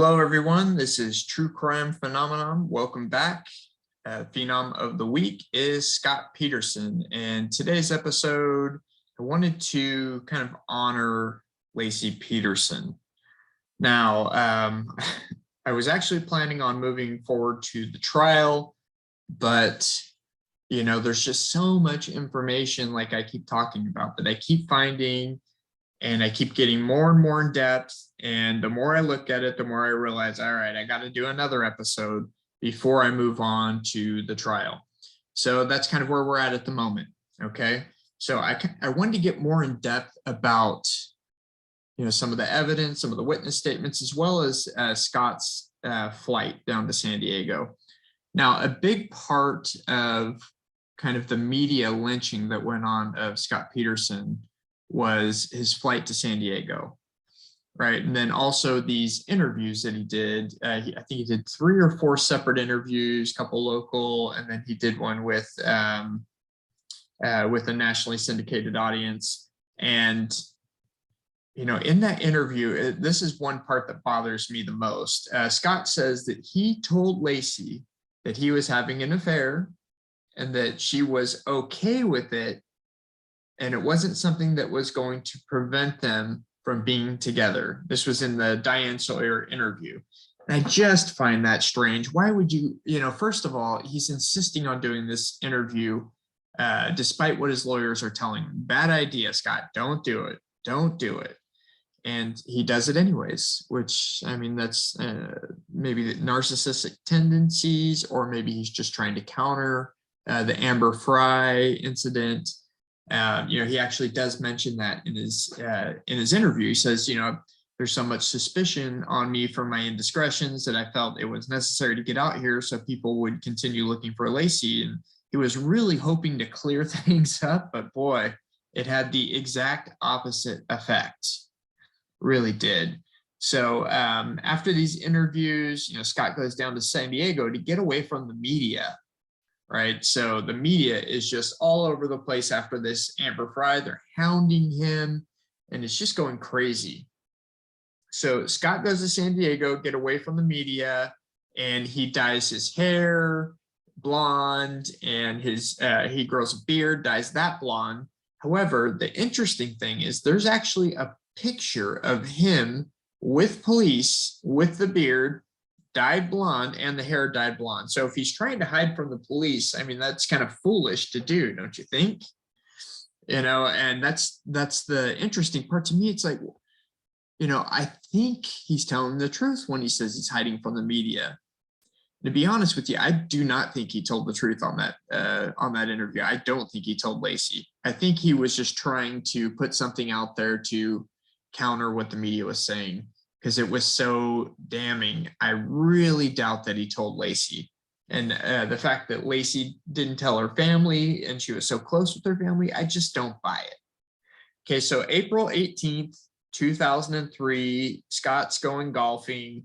Hello, everyone. This is True Crime Phenomenon. Welcome back. Phenom of the week is Scott Peterson. And today's episode, I wanted to kind of honor Laci Peterson. Now, I was actually planning on moving forward to the trial, but there's just so much information, like I keep talking about, that I keep finding, and I keep getting more and more in depth. And the more I look at it, the more I realize, all right, I got to do another episode before I move on to the trial. So that's kind of where we're at the moment. Okay. So I wanted to get more in depth about, some of the evidence, some of the witness statements, as well as Scott's flight down to San Diego. Now, a big part of kind of the media lynching that went on of Scott Peterson was his flight to San Diego, right? And then also these interviews that he did. I think he did 3 or 4 separate interviews, a couple local, and then he did one with a nationally syndicated audience. And in that interview, this is one part that bothers me the most. Scott says that he told Laci that he was having an affair and that she was okay with it, and it wasn't something that was going to prevent them from being together. This was in the Diane Sawyer interview. And I just find that strange. Why would you, first of all, he's insisting on doing this interview despite what his lawyers are telling him. Bad idea, Scott. Don't do it. Don't do it. And he does it anyways, which, I mean, that's maybe the narcissistic tendencies, or maybe he's just trying to counter the Amber Fry incident. He actually does mention that in his interview. He says, there's so much suspicion on me for my indiscretions that I felt it was necessary to get out here so people would continue looking for Laci. And he was really hoping to clear things up, but boy, it had the exact opposite effect. Really did. So after these interviews, Scott goes down to San Diego to get away from the media. Right. So the media is just all over the place after this Amber Fry. They're hounding him, and it's just going crazy. So Scott goes to San Diego, get away from the media, and he dyes his hair blonde, and he grows a beard, dyes that blonde. However, the interesting thing is there's actually a picture of him with police with the beard dyed blonde and the hair dyed blonde. So if he's trying to hide from the police, I mean, that's kind of foolish to do, don't you think? And that's the interesting part to me. It's like, I think he's telling the truth when he says he's hiding from the media. To be honest with you, I do not think he told the truth on that interview. I don't think he told Laci. I think he was just trying to put something out there to counter what the media was saying, because it was so damning. I really doubt that he told Laci. And the fact that Laci didn't tell her family and she was so close with her family, I just don't buy it. Okay, so April 18th, 2003, Scott's going golfing,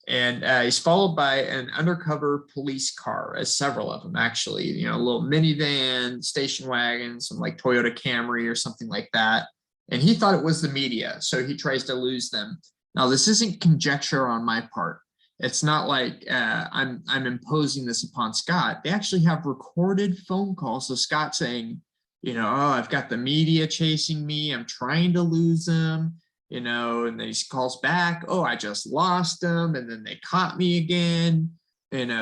and he's followed by an undercover police car, several of them actually, a little minivan, station wagon, some like Toyota Camry or something like that. And he thought it was the media, so he tries to lose them. Now, this isn't conjecture on my part. It's not like I'm imposing this upon Scott. They actually have recorded phone calls of Scott saying, oh, I've got the media chasing me. I'm trying to lose them, and then he calls back, oh, I just lost them, and then they caught me again,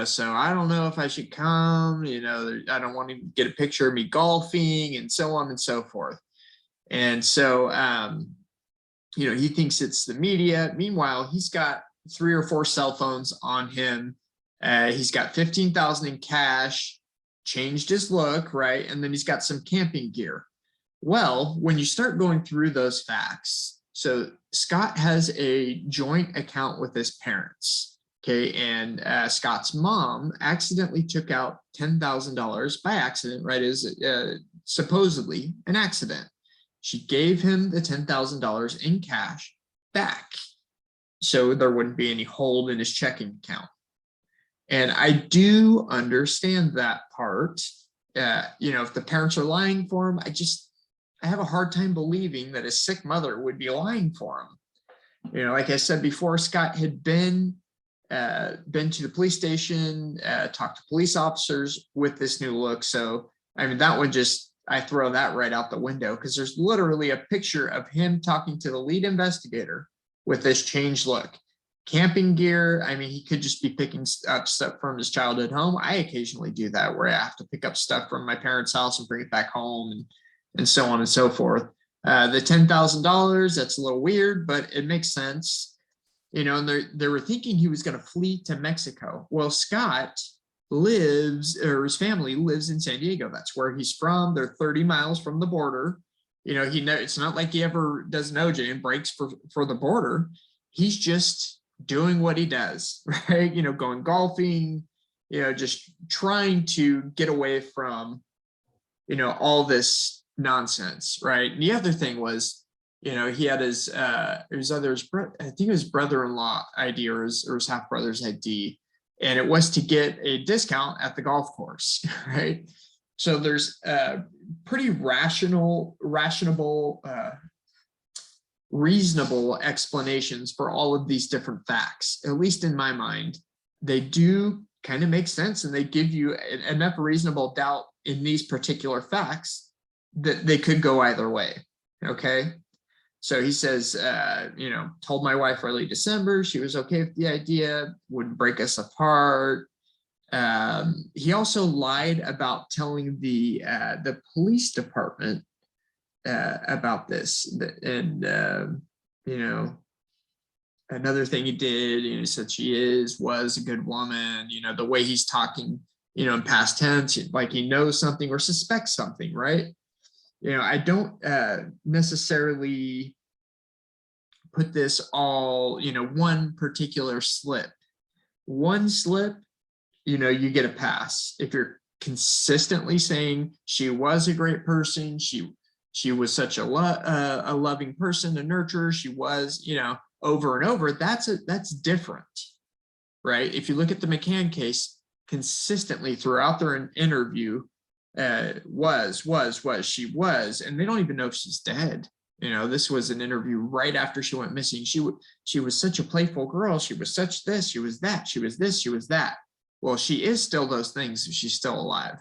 so I don't know if I should come, I don't want to get a picture of me golfing, and so on and so forth. And so, he thinks it's the media. Meanwhile, he's got 3 or 4 cell phones on him. He's got $15,000 in cash, changed his look, right? And then he's got some camping gear. Well, when you start going through those facts, so Scott has a joint account with his parents, okay? And Scott's mom accidentally took out $10,000 by accident, right? Is supposedly an accident. She gave him the $10,000 in cash back, so there wouldn't be any hold in his checking account. And I do understand that part. If the parents are lying for him, I have a hard time believing that a sick mother would be lying for him. Like I said before, Scott had been to the police station, talked to police officers with this new look. So, I mean, that one just, I throw that right out the window because there's literally a picture of him talking to the lead investigator with this changed look. Camping gear, I mean, he could just be picking up stuff from his childhood home. I occasionally do that where I have to pick up stuff from my parents' house and bring it back home and so on and so forth. The $10,000, that's a little weird, but it makes sense. And they were thinking he was going to flee to Mexico. Well, Scott his family lives in San Diego. That's where he's from. They're 30 miles from the border. It's not like he ever does an OJ and breaks for the border. He's just doing what he does, right? Going golfing, just trying to get away from, all this nonsense, right? And the other thing was, he had his I think his brother-in-law ID or his half-brother's ID, and it was to get a discount at the golf course, right? So there's pretty reasonable explanations for all of these different facts. At least in my mind, they do kind of make sense, and they give you enough reasonable doubt in these particular facts that they could go either way. Okay. So he says, told my wife early December, she was okay with the idea, wouldn't break us apart. He also lied about telling the police department about this. And, another thing he did, he said she was a good woman, the way he's talking, in past tense, like he knows something or suspects something, right? I don't necessarily put this all, one particular slip. One slip, you get a pass. If you're consistently saying she was a great person, she was such a loving person, a nurturer, she was, over and over, that's different, right? If you look at the McCann case, consistently throughout their interview, she was, and they don't even know if she's dead. This was an interview right after she went missing. She was such a playful girl. She was such this, she was that, she was this, she was that. Well, she is still those things if she's still alive.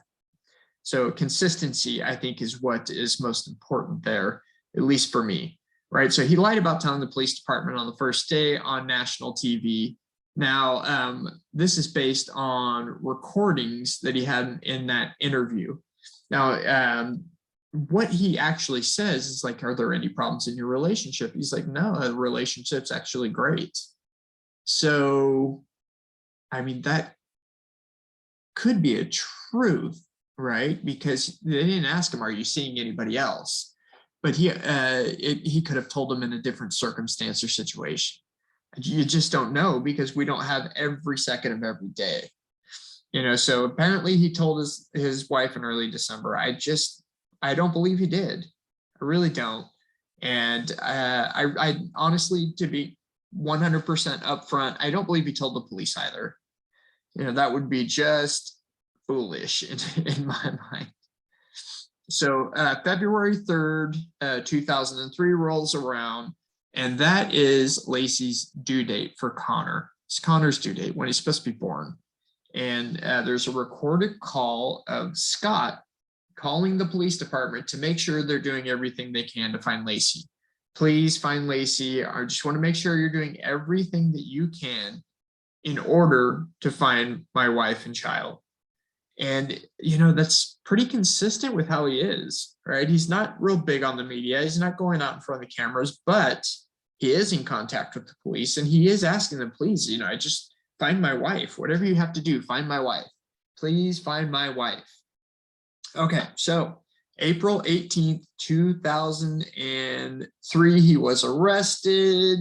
So consistency, I think, is what is most important there, at least for me, right? So he lied about telling the police department on the first day on national TV. Now, this is based on recordings that he had in that interview. Now, what he actually says is like, are there any problems in your relationship? He's like, no, the relationship's actually great. So, I mean, that could be a truth, right? Because they didn't ask him, are you seeing anybody else? But he could have told him in a different circumstance or situation. You just don't know because we don't have every second of every day. So apparently he told his wife in early December. I don't believe he did. I really don't. And I honestly, to be 100% upfront, I don't believe he told the police either. That would be just foolish in my mind. So February 3rd, 2003 rolls around, and that is Lacey's due date for Connor. It's Connor's due date when he's supposed to be born. And there's a recorded call of Scott calling the police department to make sure they're doing everything they can to find Lacey. Please find Lacey. I just want to make sure you're doing everything that you can in order to find my wife and child. And, that's pretty consistent with how he is, right? He's not real big on the media. He's not going out in front of the cameras, but he is in contact with the police and he is asking them, please, I just find my wife, whatever you have to do, find my wife, please find my wife. Okay. So April 18th, 2003, he was arrested.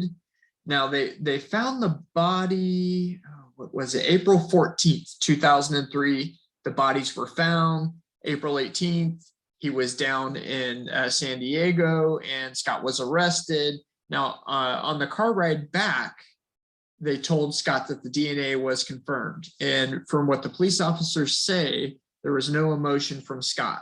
Now they found the body, what was it? April 14th, 2003. The bodies were found. April 18th, he was down in San Diego and Scott was arrested. Now, on the car ride back, they told Scott that the DNA was confirmed. And from what the police officers say, there was no emotion from Scott.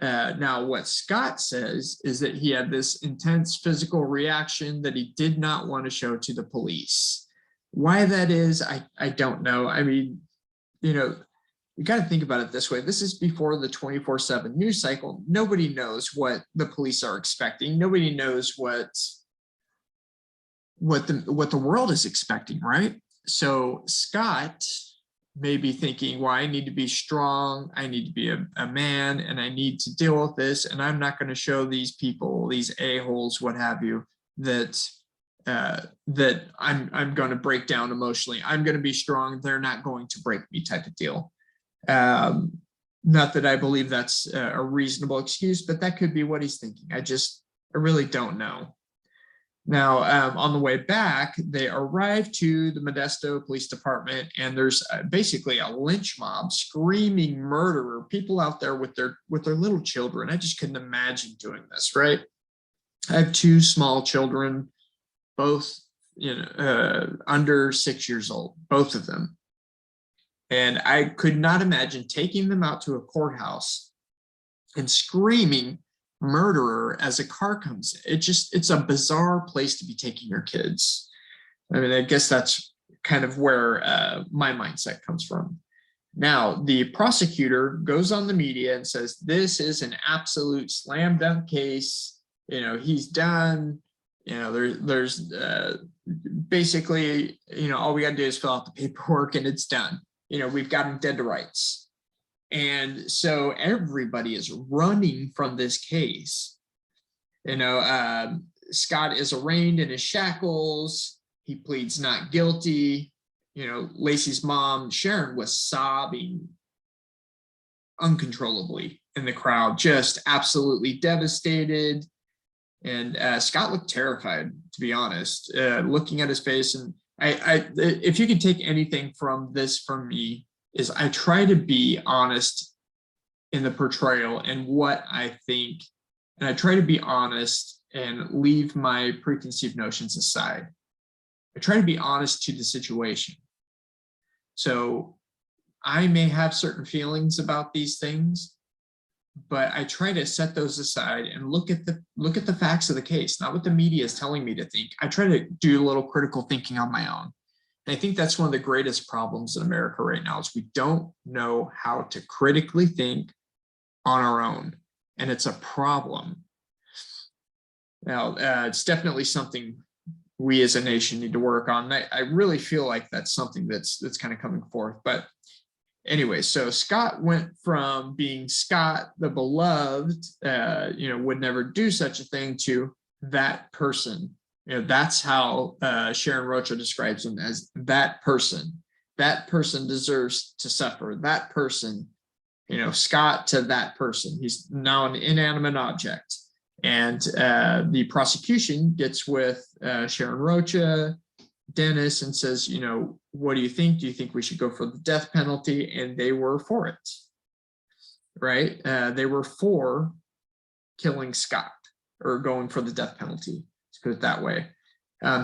Now, what Scott says is that he had this intense physical reaction that he did not want to show to the police. Why that is, I don't know. I mean, you got to think about it this way. This is before the 24/7 news cycle. Nobody knows what the police are expecting. Nobody knows what the world is expecting, right? So Scott may be thinking, well, I need to be strong, I need to be a man, and I need to deal with this, and I'm not going to show these people, these a-holes, what have you, that I'm going to break down emotionally. I'm going to be strong, they're not going to break me, type of deal. Not that I believe that's a reasonable excuse, but that could be what he's thinking. I really don't know. Now, on the way back, they arrive to the Modesto Police Department, and there's basically a lynch mob, screaming murderer, people out there with their little children. I just couldn't imagine doing this, right? I have two small children, both under 6 years old, both of them. And I could not imagine taking them out to a courthouse and screaming murderer as a car comes in. It's a bizarre place to be taking your kids. I mean, I guess that's kind of where my mindset comes from. Now, the prosecutor goes on the media and says, this is an absolute slam dunk case. He's done. There's basically, all we got to do is fill out the paperwork and it's done. We've got him dead to rights. And so everybody is running from this case. Scott is arraigned in his shackles. He pleads not guilty. Lacey's mom, Sharon, was sobbing uncontrollably in the crowd, just absolutely devastated. And Scott looked terrified, to be honest, looking at his face. And if you can take anything from this from me, is I try to be honest in the portrayal and what I think, and I try to be honest and leave my preconceived notions aside. I try to be honest to the situation. So I may have certain feelings about these things, but I try to set those aside and look at the facts of the case, not what the media is telling me to think. I try to do a little critical thinking on my own. And I think that's one of the greatest problems in America right now is we don't know how to critically think on our own. And it's a problem. Now, it's definitely something we as a nation need to work on. I really feel like that's something that's kind of coming forth. But anyway, so Scott went from being Scott, the beloved, would never do such a thing, to that person. That's how Sharon Rocha describes him, as that person. That person deserves to suffer. That person, Scott to that person. He's now an inanimate object. And the prosecution gets with Sharon Rocha, Dennis, and says, what do you think? Do you think we should go for the death penalty? And they were for it, right? They were for killing Scott, or going for the death penalty. Put it that way.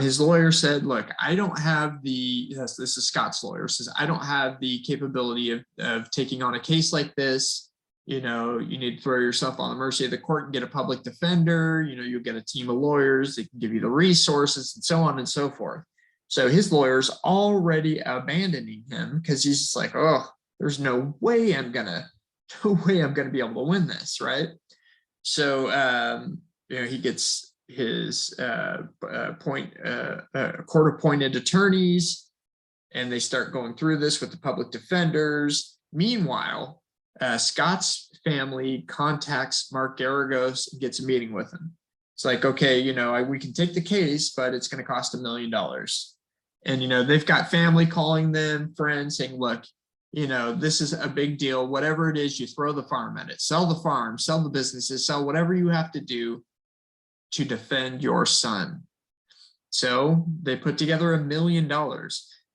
His lawyer said, look, I don't have this is Scott's lawyer, says, I don't have the capability of taking on a case like this. You need to throw yourself on the mercy of the court and get a public defender. You'll get a team of lawyers. They can give you the resources and so on and so forth. So his lawyer's already abandoning him because he's just like, oh, there's no way I'm gonna be able to win this, right? So he gets his court-appointed attorneys, and they start going through this with the public defenders. Meanwhile, Scott's family contacts Mark Garagos and gets a meeting with him. It's like, okay, we can take the case, but it's going to cost $1 million. And, they've got family calling them, friends saying, look, this is a big deal. Whatever it is, you throw the farm at it, sell the farm, sell the businesses, sell whatever you have to do to defend your son. So they put together $1 million.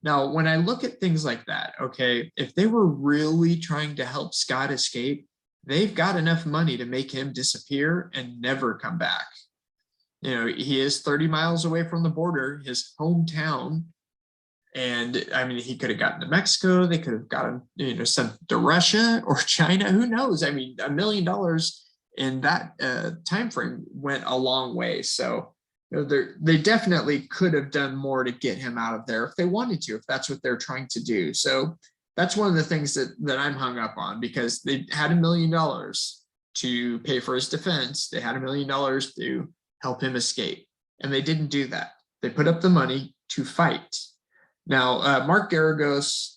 Now, when I look at things like that, okay, if they were really trying to help Scott escape, they've got enough money to make him disappear and never come back. He is 30 miles away from the border, his hometown. And I mean, he could have gotten to Mexico. They could have gotten, sent to Russia or China. Who knows? I mean, $1 million in that time frame went a long way. So they definitely could have done more to get him out of there if they wanted to, if that's what they're trying to do. So that's one of the things that I'm hung up on, because they had $1 million to pay for his defense. They had $1 million to help him escape, and they didn't do that. They put up the money to fight. Now, Mark Garagos,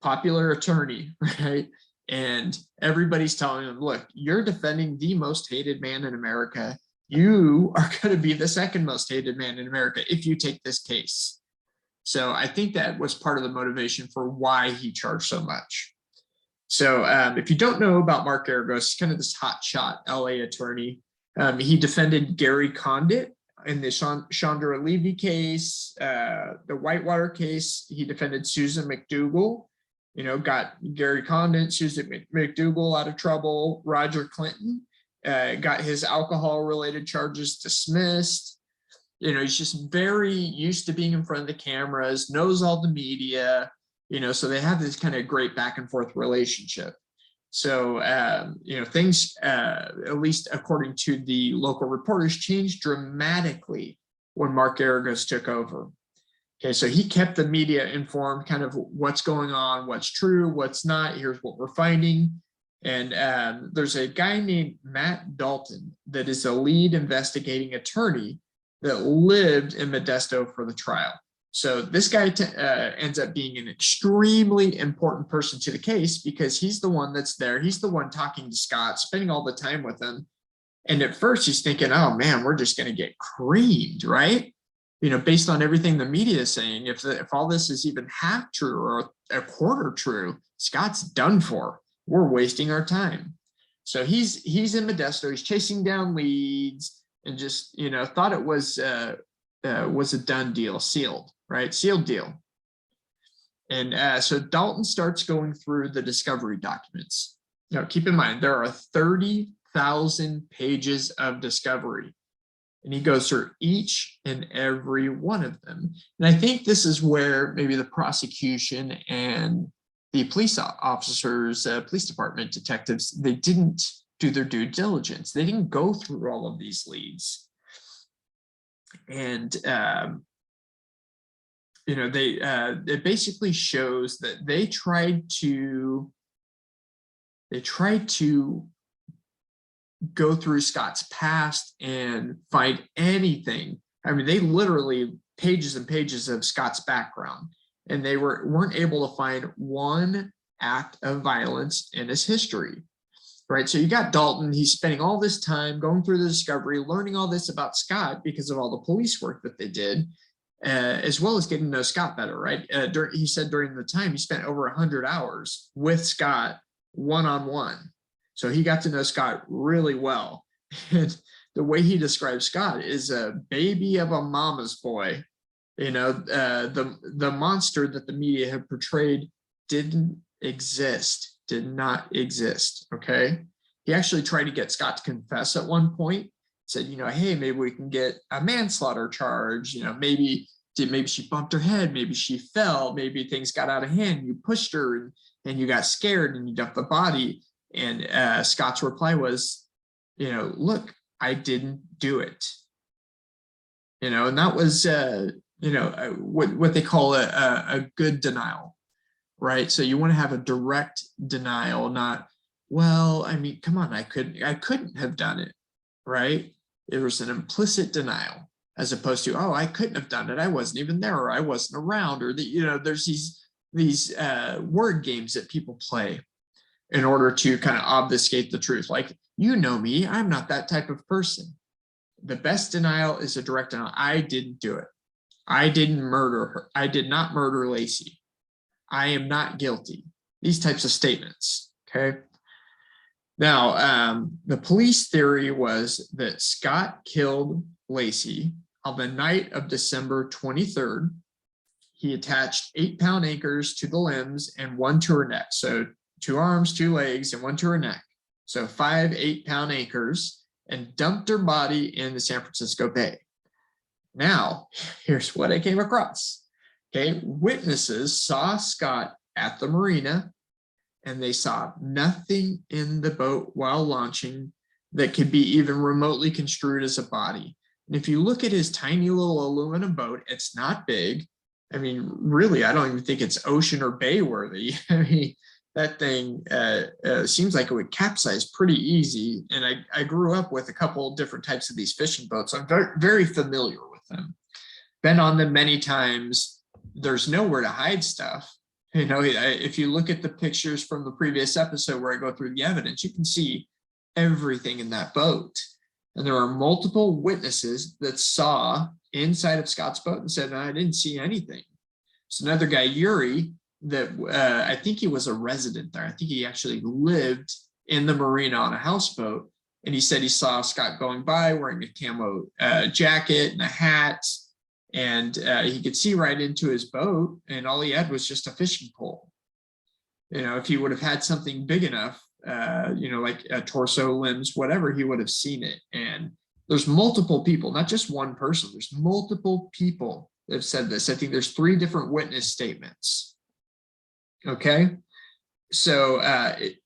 popular attorney, right? And everybody's telling him, look, you're defending the most hated man in America. You are going to be the second most hated man in America if you take this case. So I think that was part of the motivation for why he charged so much. So if you don't know about Mark Garagos, kind of this hotshot LA attorney, he defended Gary Condit in the Chandra Levy case, the Whitewater case. He defended Susan McDougal, got Gary Condit, Susan McDougal out of trouble. Roger Clinton got his alcohol-related charges dismissed. He's just very used to being in front of the cameras, knows all the media, so they have this kind of great back and forth relationship. So, things, at least according to the local reporters, changed dramatically when Mark Garagos took over. Okay, so he kept the media informed, kind of what's going on, what's true, what's not, here's what we're finding. And there's a guy named Matt Dalton that is a lead investigating attorney that lived in Modesto for the trial. So this guy ends up being an extremely important person to the case, because he's the one that's there. He's the one talking to Scott, spending all the time with him. And at first he's thinking, oh man, we're just going to get creamed, right? Based on everything the media is saying, if all this is even half true or a quarter true, Scott's done for. We're wasting our time. So he's in Modesto. He's chasing down leads and just, thought it was a done deal, sealed, right? Sealed deal. And so Dalton starts going through the discovery documents. Now, keep in mind, there are 30,000 pages of discovery, and he goes through each and every one of them. And I think this is where maybe the prosecution and the police officers, police department detectives, they didn't do their due diligence. They didn't go through all of these leads. And it basically shows that they tried to go through Scott's past and find anything. I mean, they literally pages and pages of Scott's background, and they weren't able to find one act of violence in his history. Right, so you got Dalton. He's spending all this time going through the discovery, learning all this about Scott because of all the police work that they did, as well as getting to know Scott better, right? He said during the time he spent over 100 hours with Scott one-on-one. So he got to know Scott really well. And the way he describes Scott is a baby of a mama's boy. The monster that the media had portrayed didn't exist. Did not exist. Okay. He actually tried to get Scott to confess at one point, said, hey, maybe we can get a manslaughter charge. Maybe she bumped her head, maybe she fell, maybe things got out of hand, you pushed her and you got scared and you dumped the body. And Scott's reply was, look, I didn't do it. And that was what they call a good denial. Right. So you want to have a direct denial, not, well, I mean, come on, I couldn't have done it. Right. It was an implicit denial, as opposed to, oh, I couldn't have done it. I wasn't even there, or I wasn't around, or there's these word games that people play in order to kind of obfuscate the truth. Like, me, I'm not that type of person. The best denial is a direct denial. I didn't do it. I didn't murder her. I did not murder Lacey. I am not guilty. These types of statements, okay? Now, the police theory was that Scott killed Lacey on the night of December 23rd. He attached 8-pound anchors to the limbs and one to her neck. So 2 arms, 2 legs, and 1 to her neck. So 5 8-pound anchors, and dumped her body in the San Francisco Bay. Now, here's what I came across. Okay, witnesses saw Scott at the marina, and they saw nothing in the boat while launching that could be even remotely construed as a body. And if you look at his tiny little aluminum boat, it's not big. I mean, really, I don't even think it's ocean or bay worthy. I mean, that thing seems like it would capsize pretty easy. And I grew up with a couple different types of these fishing boats. I'm very, very familiar with them. Been on them many times. There's nowhere to hide stuff. You know, if you look at the pictures from the previous episode where I go through the evidence, you can see everything in that boat. And there are multiple witnesses that saw inside of Scott's boat and said, no, I didn't see anything. So another guy, Yuri, that I think he was a resident there. I think he actually lived in the marina on a houseboat. And he said he saw Scott going by wearing a camo jacket and a hat. And he could see right into his boat. And all he had was just a fishing pole. You know, if he would have had something big enough, you know, like a torso, limbs, whatever, he would have seen it. And there's multiple people, not just one person. There's multiple people that have said this. I think there's 3 different witness statements. Okay. So,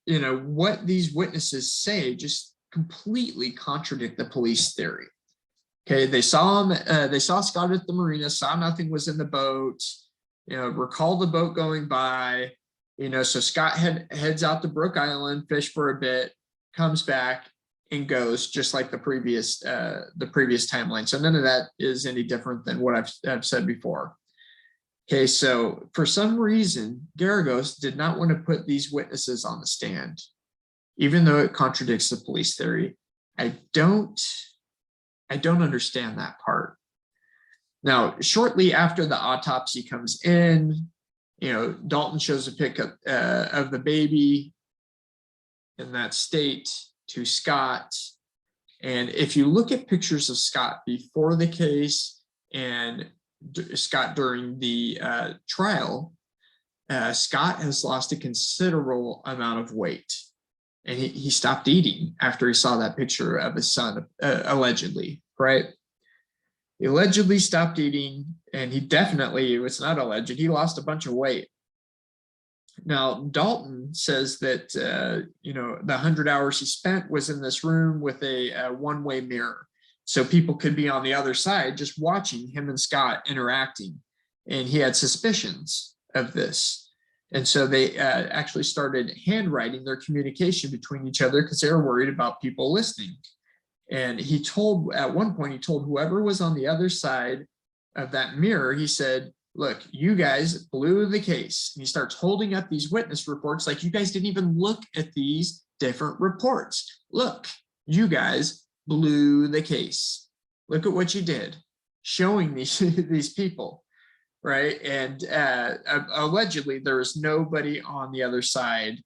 you know, what these witnesses say just completely contradict the police theory. Okay. They saw him, they saw Scott at the marina, saw nothing was in the boat, you know, recall the boat going by, you know, so Scott heads out to Brook Island, fish for a bit, comes back and goes just like the previous timeline. So none of that is any different than what I've said before. Okay, so for some reason, Garagos did not want to put these witnesses on the stand, even though it contradicts the police theory. I don't understand that part. Now, shortly after the autopsy comes in, you know, Dalton shows a pickup of the baby in that state to Scott. And if you look at pictures of Scott before the case and Scott during the trial, Scott has lost a considerable amount of weight. And he stopped eating after he saw that picture of his son, allegedly, right? He allegedly stopped eating, and he definitely, it's not alleged, he lost a bunch of weight. Now, Dalton says that, you know, the 100 hours he spent was in this room with a one-way mirror. So people could be on the other side just watching him and Scott interacting. And he had suspicions of this. And so they actually started handwriting their communication between each other because they were worried about people listening. And he told, at one point, he told whoever was on the other side of that mirror, he said, look, you guys blew the case. And he starts holding up these witness reports like, you guys didn't even look at these different reports. Look, you guys blew the case. Look at what you did, showing these people, right? And allegedly, there was nobody on the other side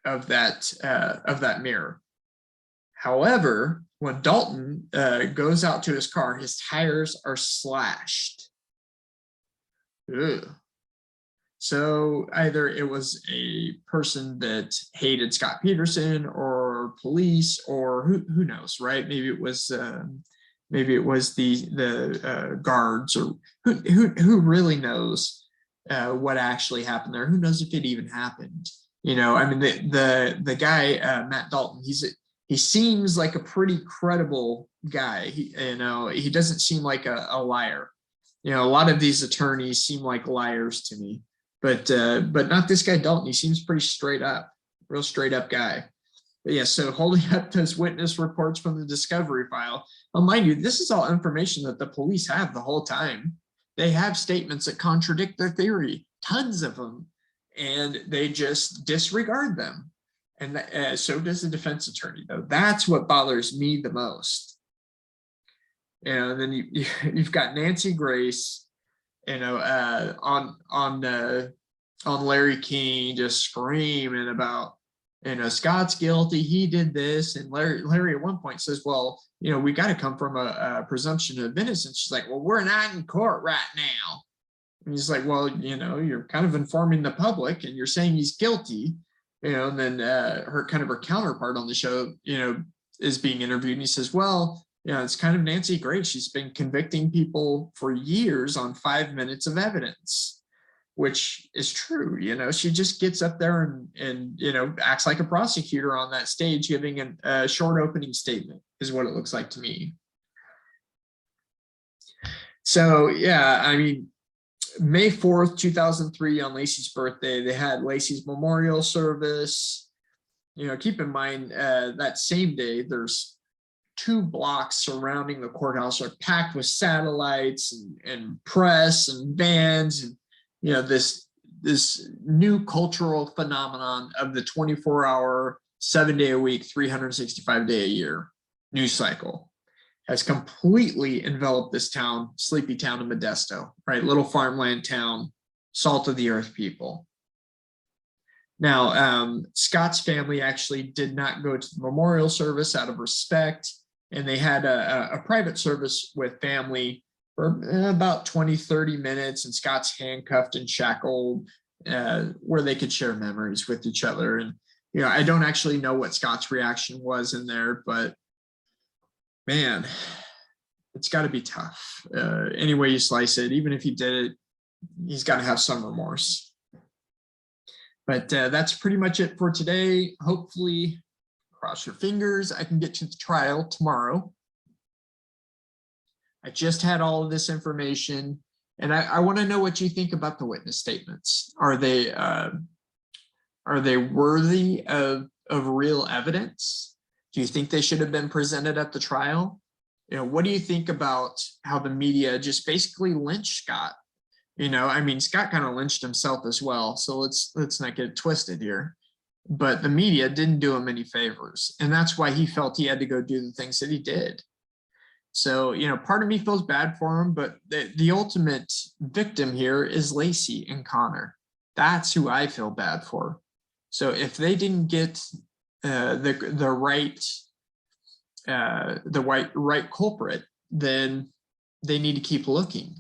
of that mirror. However, when Dalton goes out to his car, his tires are slashed. Ugh. So either it was a person that hated Scott Peterson or police, or who knows, right? Maybe it was the guards, or who really knows what actually happened there? Who knows if it even happened? You know, I mean, the guy Matt Dalton, he seems like a pretty credible guy. He doesn't seem like a liar. You know, a lot of these attorneys seem like liars to me, but not this guy Dalton. He seems pretty straight up, real straight up guy. But yeah, so holding up those witness reports from the discovery file. I'll mind you, this is all information that the police have the whole time. They have statements that contradict their theory, tons of them, and they just disregard them. And so does the defense attorney, though. That's what bothers me the most. And then you've got Nancy Grace, you know, on Larry King, just screaming about, you know, Scott's guilty, he did this. And Larry at one point says, well, you know, we got to come from a presumption of innocence. She's like, well, we're not in court right now. And he's like, well, you know, you're kind of informing the public and you're saying he's guilty, you know. And then her counterpart on the show, you know, is being interviewed, and he says, well, yeah, it's kind of Nancy Grace. She's been convicting people for years on 5 minutes of evidence. which is true. She just gets up there and acts like a prosecutor on that stage, giving a short opening statement is what it looks like to me. So yeah, I mean, May 4th, 2003, on Laci's birthday, they had Laci's memorial service. Keep in mind that same day, there's 2 blocks surrounding the courthouse are packed with satellites and press and vans, and this new cultural phenomenon of the 24-hour, 7-day-a-week, 365-day-a-year news cycle has completely enveloped this town, sleepy town of Modesto, right? Little farmland town, salt of the earth people. Now, Scott's family actually did not go to the memorial service out of respect, and they had a private service with family for about 20-30 minutes, and Scott's handcuffed and shackled, where they could share memories with each other. And I don't actually know what Scott's reaction was in there, but man, it's got to be tough. Any way you slice it, even if he did it, he's got to have some remorse. But that's pretty much it for today. Hopefully, cross your fingers, I can get to the trial tomorrow. I just had all of this information, and I want to know what you think about the witness statements. Are they worthy of real evidence? Do you think they should have been presented at the trial? What do you think about how the media just basically lynched Scott? I mean, Scott kind of lynched himself as well, so let's not get it twisted here. But the media didn't do him any favors, and that's why he felt he had to go do the things that he did. So, part of me feels bad for him, but the ultimate victim here is Laci and Connor. That's who I feel bad for. So if they didn't get the right culprit, then they need to keep looking.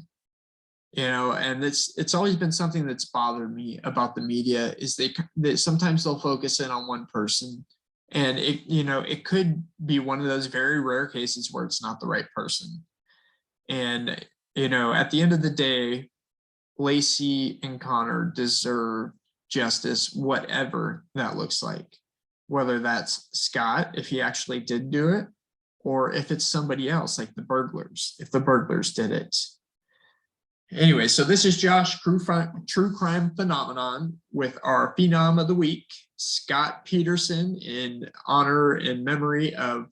And it's always been something that's bothered me about the media is they sometimes they'll focus in on one person, and it could be one of those very rare cases where it's not the right person. And at the end of the day, Laci and Connor deserve justice, whatever that looks like, whether that's Scott if he actually did do it, or if it's somebody else like the burglars, if the burglars did it. Anyway, so this is Josh, True Crime Phenomenon, with our Phenom of the Week, Scott Peterson, in honor and memory of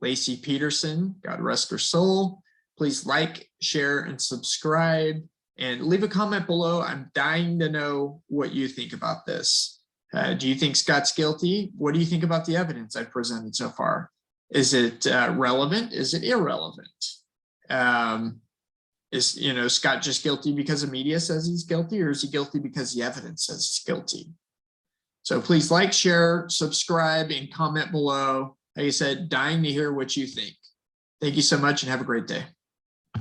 Laci Peterson. God rest her soul. Please like, share, and subscribe, and leave a comment below. I'm dying to know what you think about this. Do you think Scott's guilty? What do you think about the evidence I've presented so far? Is it relevant? Is it irrelevant? Is Scott just guilty because the media says he's guilty, or is he guilty because the evidence says he's guilty? So please like, share, subscribe, and comment below. Like I said, dying to hear what you think. Thank you so much and have a great day.